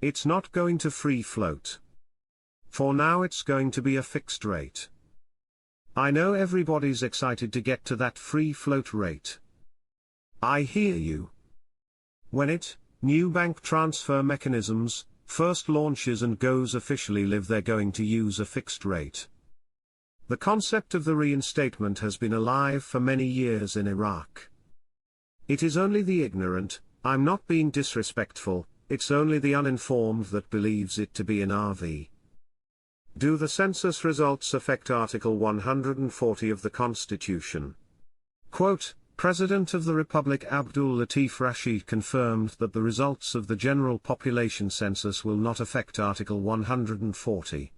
It's not going to free float. For now it's going to be a fixed rate. I know everybody's excited to get to that free float rate. I hear you. When new bank transfer mechanisms, first launches and goes officially live, they're going to use a fixed rate. The concept of the reinstatement has been alive for many years in Iraq. It is only the ignorant, I'm not being disrespectful, it's only the uninformed that believes it to be an RV. Do the census results affect Article 140 of the Constitution? Quote, President of the Republic Abdul Latif Rashid confirmed that the results of the general population census will not affect Article 140.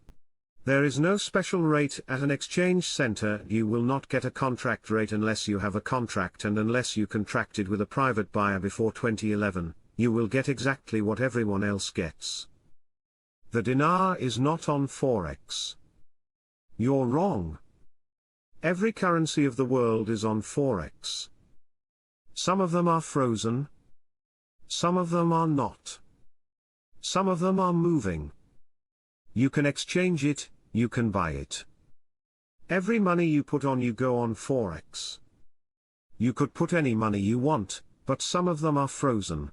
There is no special rate at an exchange center. You will not get a contract rate unless you have a contract, and unless you contracted with a private buyer before 2011, you will get exactly what everyone else gets. The dinar is not on Forex. You're wrong. Every currency of the world is on Forex. Some of them are frozen. Some of them are not. Some of them are moving. You can exchange it, you can buy it. Every money you put on, you go on Forex. You could put any money you want, but some of them are frozen.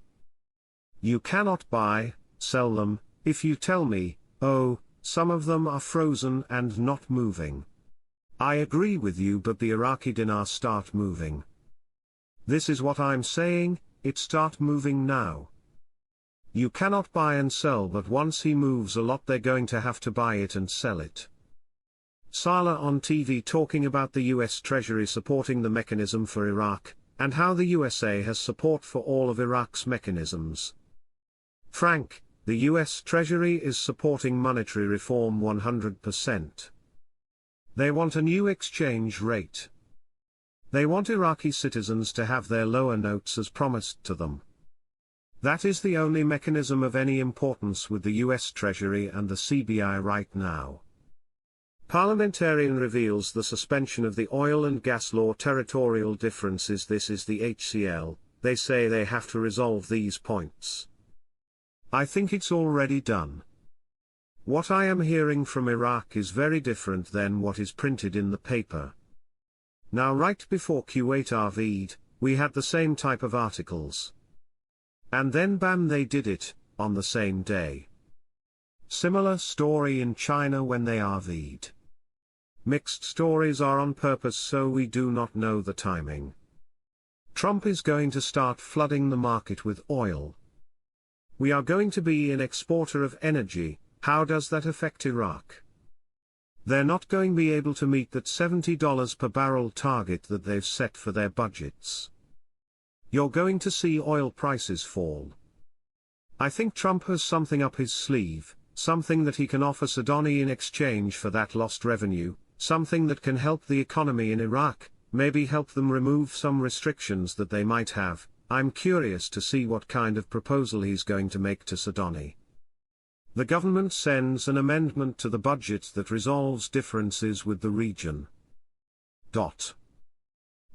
You cannot buy, sell them, if you tell me, oh, some of them are frozen and not moving. I agree with you, but the Iraqi dinar start moving. This is what I'm saying, it start moving now. You cannot buy and sell, but once he moves a lot they're going to have to buy it and sell it. Sala on TV talking about the US Treasury supporting the mechanism for Iraq, and how the USA has support for all of Iraq's mechanisms. Frank, the US Treasury is supporting monetary reform 100%. They want a new exchange rate. They want Iraqi citizens to have their lower notes as promised to them. That is the only mechanism of any importance with the US Treasury and the CBI right now. Parliamentarian reveals the suspension of the oil and gas law. Territorial differences. This is the HCL, they say they have to resolve these points. I think it's already done. What I am hearing from Iraq is very different than what is printed in the paper. Now, right before Kuwait RV'd, we had the same type of articles. And then bam, they did it, on the same day. Similar story in China when they RV'd. Mixed stories are on purpose, so we do not know the timing. Trump is going to start flooding the market with oil. We are going to be an exporter of energy. How does that affect Iraq? They're not going to be able to meet that $70 per barrel target that they've set for their budgets. You're going to see oil prices fall. I think Trump has something up his sleeve, something that he can offer Saddam in exchange for that lost revenue, something that can help the economy in Iraq, maybe help them remove some restrictions that they might have. I'm curious to see what kind of proposal he's going to make to Saddam. The government sends an amendment to the budget that resolves differences with the region.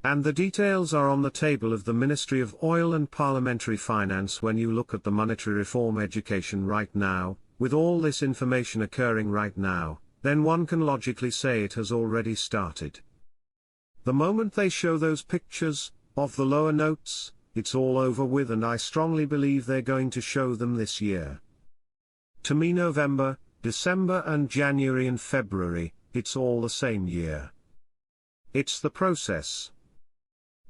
And the details are on the table of the Ministry of Oil and Parliamentary Finance. When you look at the monetary reform education right now, with all this information occurring right now, then one can logically say it has already started. The moment they show those pictures of the lower notes, it's all over with, and I strongly believe they're going to show them this year. To me, November, December and January and February, it's all the same year. It's the process.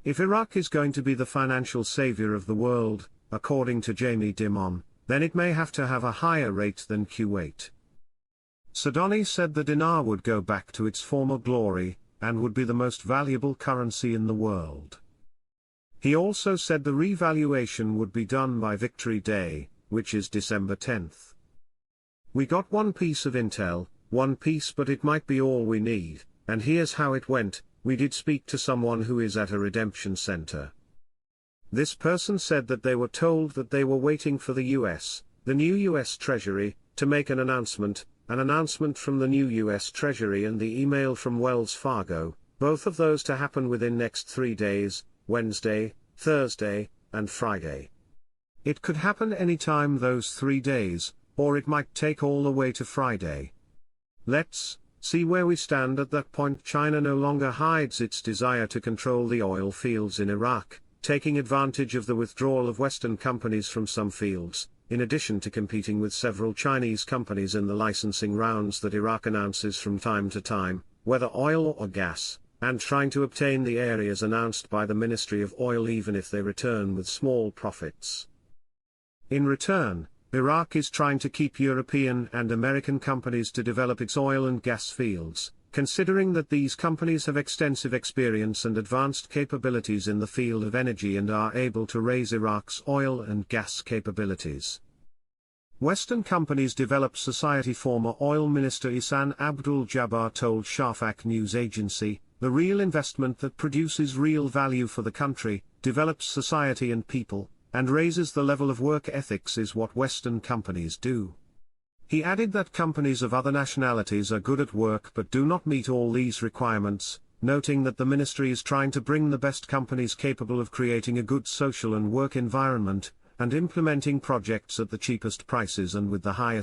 If Iraq is going to be the financial savior of the world, according to Jamie Dimon, then it may have to have a higher rate than Kuwait. Saddam said the dinar would go back to its former glory, and would be the most valuable currency in the world. He also said the revaluation would be done by Victory Day, which is December 10th. We got one piece of intel, one piece, but it might be all we need, and here's how it went. We did speak to someone who is at a redemption center. This person said that they were told that they were waiting for the the new US Treasury, to make an announcement from the new US Treasury and the email from Wells Fargo, both of those to happen within next 3 days, Wednesday, Thursday, and Friday. It could happen anytime those 3 days, or it might take all the way to Friday. Let's see where we stand at that point. China no longer hides its desire to control the oil fields in Iraq, taking advantage of the withdrawal of Western companies from some fields, in addition to competing with several Chinese companies in the licensing rounds that Iraq announces from time to time, whether oil or gas, and trying to obtain the areas announced by the Ministry of Oil even if they return with small profits. In return, Iraq is trying to keep European and American companies to develop its oil and gas fields, considering that these companies have extensive experience and advanced capabilities in the field of energy and are able to raise Iraq's oil and gas capabilities. Western companies develop society. Former Oil Minister Ihsan Abdul Jabbar told Shafaq news agency, "The real investment that produces real value for the country, develops society and people, and raises the level of work ethics is what Western companies do." He added that companies of other nationalities are good at work but do not meet all these requirements, noting that the ministry is trying to bring the best companies capable of creating a good social and work environment, and implementing projects at the cheapest prices and with the highest